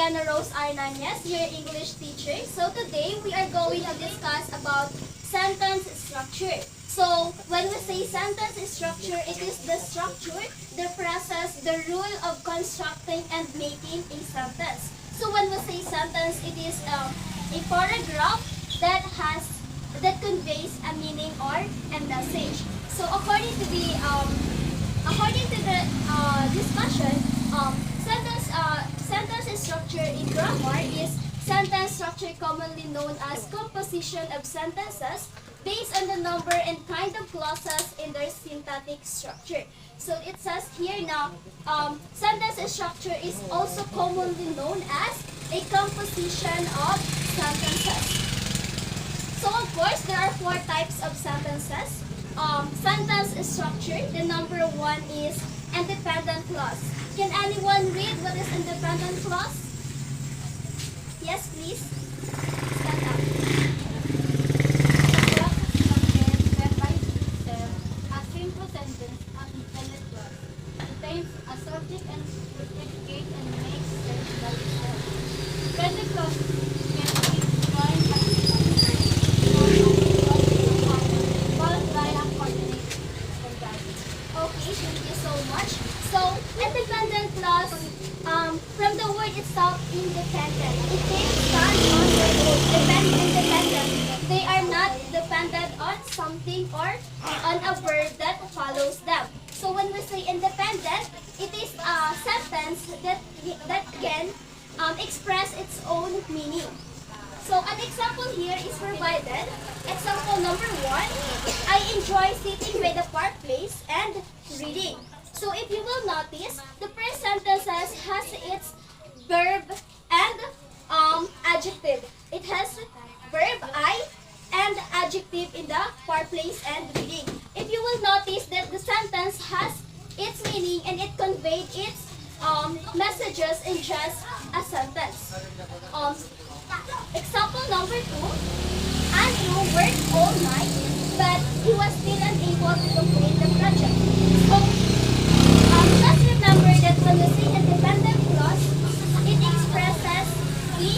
again Rose Arnanez, your English teacher. So today we are going to discuss about sentence structure. So when we say sentence structure, it is the structure, the process, the rule of constructing and making a sentence. So when we say sentence, it is a paragraph that conveys a meaning or a message. So according to the discussion, sentence structure in grammar is sentence structure commonly known as composition of sentences based on the number and kind of clauses in their syntactic structure. So it says here now, sentence structure is also commonly known as a composition of sentences. So of course, there are four types of sentences. Sentence structure, the number one is independent clause. Can anyone read what is independent clause? Yes, please. Stand up. A simple sentence, an independent clause, contains a subject and predicate and makes sense by itself. Dependent clause can be joined by followed by a coordinate conjunction. Okay, thank you so much. So, independent clause, from the word itself, independent. It can stand on their own, independent. They are not dependent on something or on a verb that follows them. So when we say independent, it is a sentence that can express its own meaning. So an example here is provided. Example number one, I enjoy sitting by the park place and reading. So if you will notice, the first sentences has its verb and adjective. It has verb I and adjective in the park place and reading. If you will notice that the sentence has its meaning and it conveyed its messages in just a sentence. Example number two, Andrew worked all night, but he was still unable to complete the project. So, just remember that when we say independent clause, it expresses the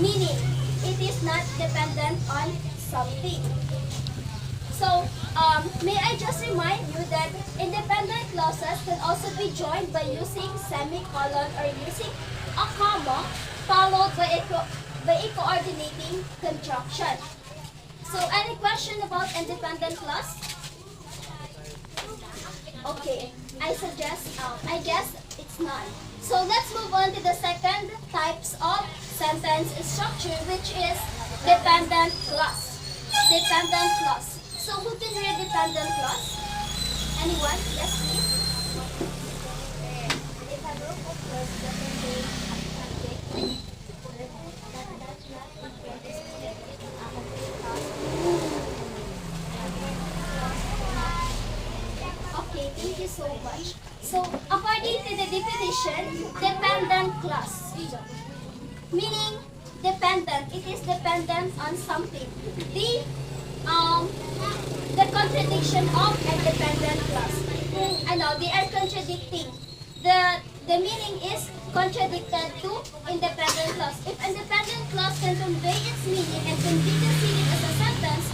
meaning. It is not dependent on something. So, may I just remind you that independent clauses can also be joined by using semicolon or using a comma followed by a coordinating conjunction. So, any question about independent clause? Okay, I guess it's none. So, let's move on to the second types of sentence structure, which is dependent clause. Dependent clause. So, who can read dependent clause? Anyone? Yes, please. If a group of words that contain a subject, that does not contain a specific Okay, thank you so much. So, according to the definition, dependent clause, meaning dependent, it is dependent on something. The contradiction of a dependent clause. They are contradicting. The meaning is contradicted to independent clause. If independent clause can convey its meaning and can be considered as a sentence,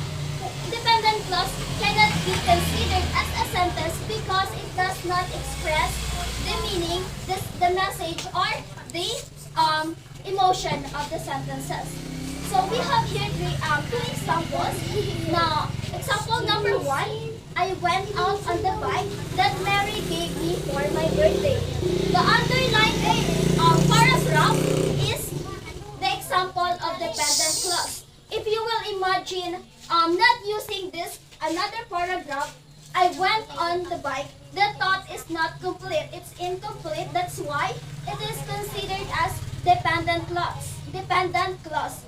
dependent clause cannot be considered as a sentence because it does not express the meaning, the message, or the emotion of the sentences. So we have here two examples. Now, example number one, I went out on the bike that Mary gave me for my birthday. The underlined paragraph is the example of dependent clause. If you will imagine not using this another paragraph, I went on the bike, the thought is not complete. It's incomplete. That's why it is considered as dependent clause. Dependent clause.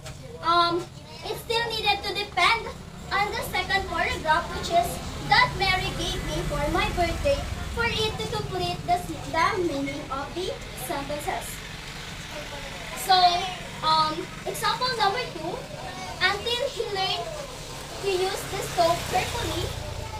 It still needed to depend on the second paragraph, which is that Mary gave me for my birthday, for it to complete the meaning of the sentences. So, example number two, until he learned to use the stove carefully,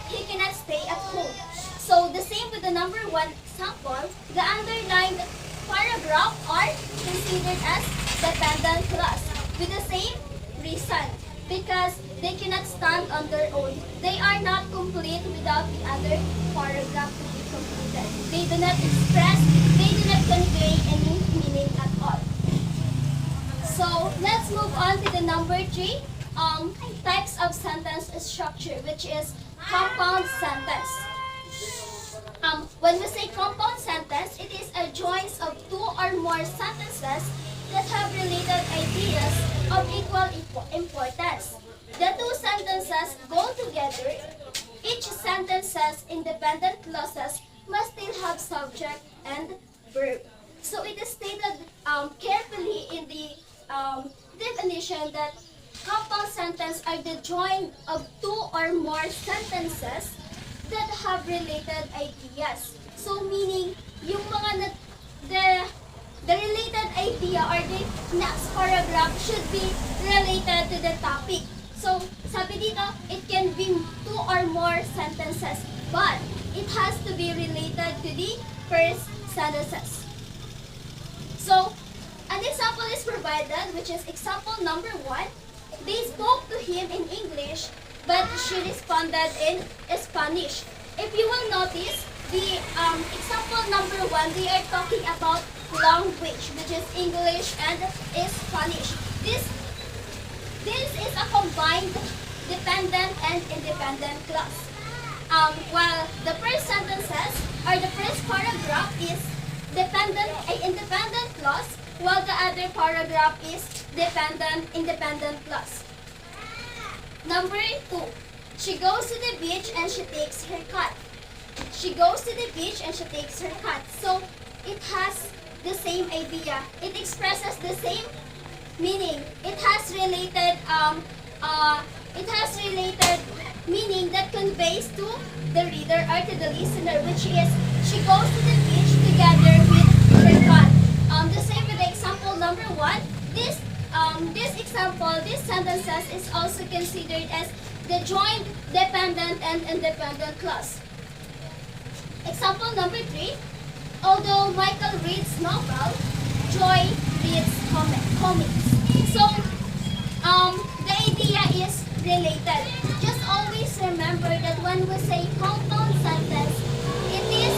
he cannot stay at home. So, the same with the number one example, the underlined paragraph are considered as dependent clause with the same reason because they cannot stand on their own. They are not complete without the other paragraph to be completed. They do not express, they do not convey any meaning at all. So let's move on to the number 3, types of sentence structure, which is compound sentence. When we say compound sentence, it is a joint of 2 or more sentences that have related ideas of equal importance. The 2 sentences go together. Each sentence's independent clauses must still have subject and verb. So it is stated carefully in the definition that compound sentence are the joint of 2 or more sentences that have related ideas. So meaning, yung mga the related idea or the next paragraph should be related to the topic. So, sabi dito, it can be 2 or more sentences, but it has to be related to the first sentences. So, an example is provided, which is example number 1. They spoke to him in English, but she responded in Spanish. If you will notice, the example number 1, they are talking about language, which is English and Spanish. This is a combined dependent and independent clause. While the first sentences or the first paragraph is independent clause, while the other paragraph is independent clause. Number 2, she goes to the beach and she takes her cat. She goes to the beach and she takes her cat. So it has the same idea. It expresses the same meaning. It has related meaning that conveys to the reader or to the listener, which is she goes to the beach together with her cat. The same with the example number 1. This sentences is also considered as the joint dependent and independent clause. Example number 3. Although Michael reads novel, Joy reads comics. So, the idea is related. Just always remember that when we say compound sentence, it is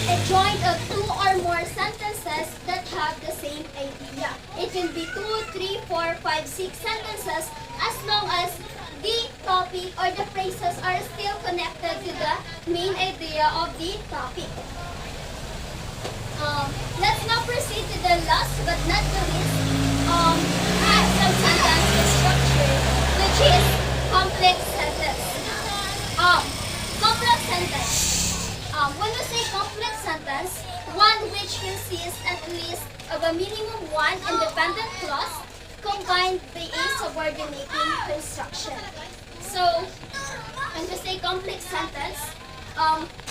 a joint of 2 or more sentences that have the same idea. It can be 2, 3, 4, 5, 6 sentences as long as the topic or the phrases are still connected to the main idea of the topic. Let's now proceed to the last but not the least types of sentence structure, which is complex sentence. Complex sentence. When we say complex sentence, one which consists at least of a minimum 1 independent clause combined by a subordinating construction. So, when we say complex sentence,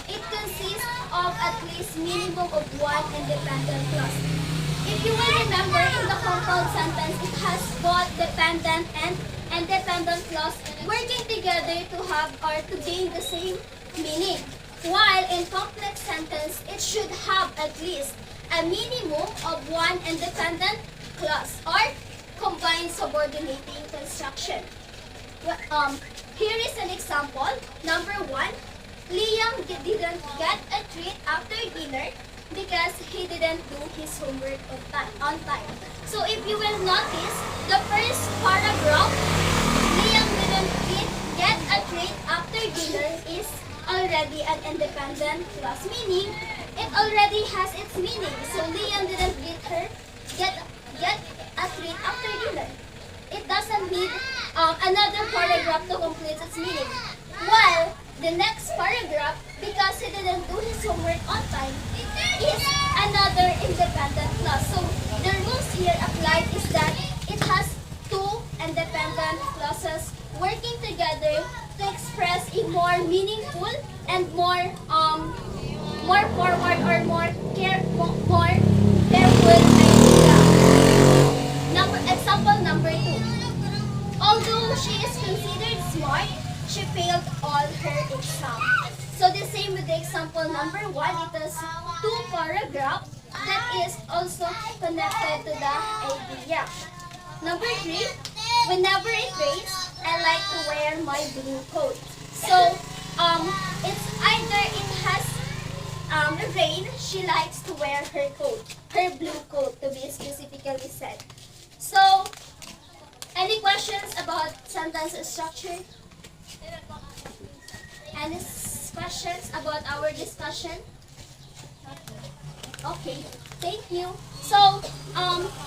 it consists of at least minimum of 1 independent clause. If you will remember, in the compound sentence, it has both dependent and independent clause working together to have or to gain the same meaning. While in complex sentence, it should have at least a minimum of 1 independent clause or combined subordinating construction. Here is an example. Number 1, Liam didn't get a treat after dinner because he didn't do his homework on time. So if you will notice, the first paragraph, Liam didn't get a treat after dinner is already an independent clause, meaning it already has its meaning. So Liam didn't get a treat after dinner. It doesn't need another paragraph to complete its meaning. While the next paragraph, because he didn't do his homework on time, is another independent clause. So the rules here applied is that it has 2 independent clauses working together to express a more meaningful and more forward or more careful idea. Example number 2. Although she is considered smart, she failed all her exams. So the same with the example number 1, it has 2 paragraphs that is also connected to the idea. Number 3, whenever it rains, I like to wear my blue coat. So, it's either it has rain, she likes to wear her coat, her blue coat to be specifically said. So, any questions about sentence structure? Any questions about our discussion? Okay, thank you. So,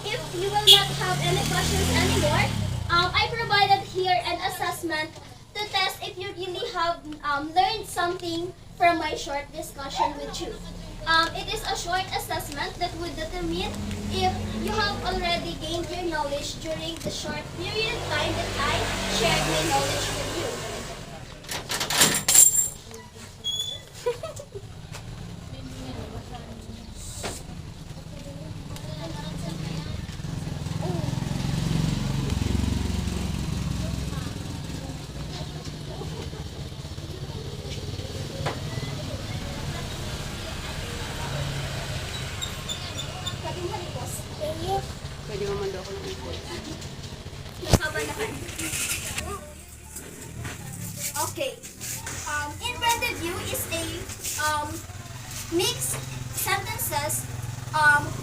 if you will not have any questions anymore, I provided here an assessment to test if you really have learned something from my short discussion with you. It is a short assessment that would determine if you have already gained your knowledge during the short period of time that I shared my knowledge with you. Pwede mo mando ako ng info. Nakabalakan. Okay. In front of you is a mixed sentences.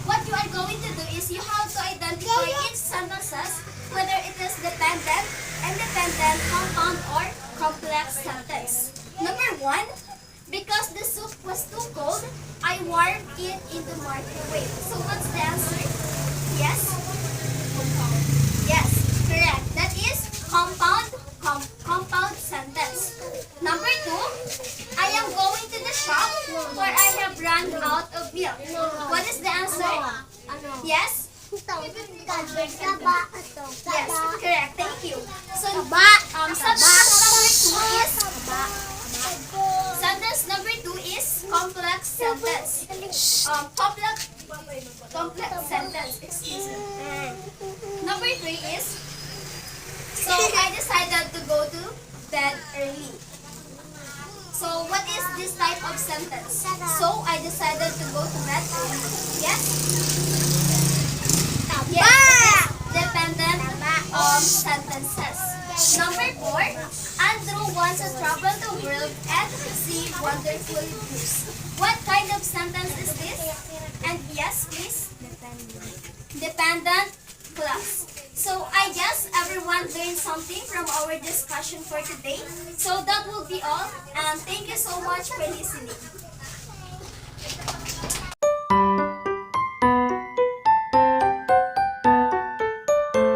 What you are going to do is you have to identify each sentences, whether it is dependent, independent, compound, or complex sentence. Number 1, because the soup was too cold, I warmed it in the microwave. So what's the answer? Yes? Yes, correct. That is compound sentence. Number 2, I am going to the shop where I have run out of milk. What is the answer? Yes? Yes, correct. Thank you. So, sentence number 2 is complex sentence. Complex sentence, excuse me. Number 3 is, so I decided to go to bed early. So what is this type of sentence? So I decided to go to bed early. Yes? Yes. Dependent sentences. Number 4, Andrew wants to travel the world and see wonderful views. What kind of sentence is this? And yes, please. Dependent clause. So I guess everyone learned something from our discussion for today. So that will be all. And thank you so much for listening.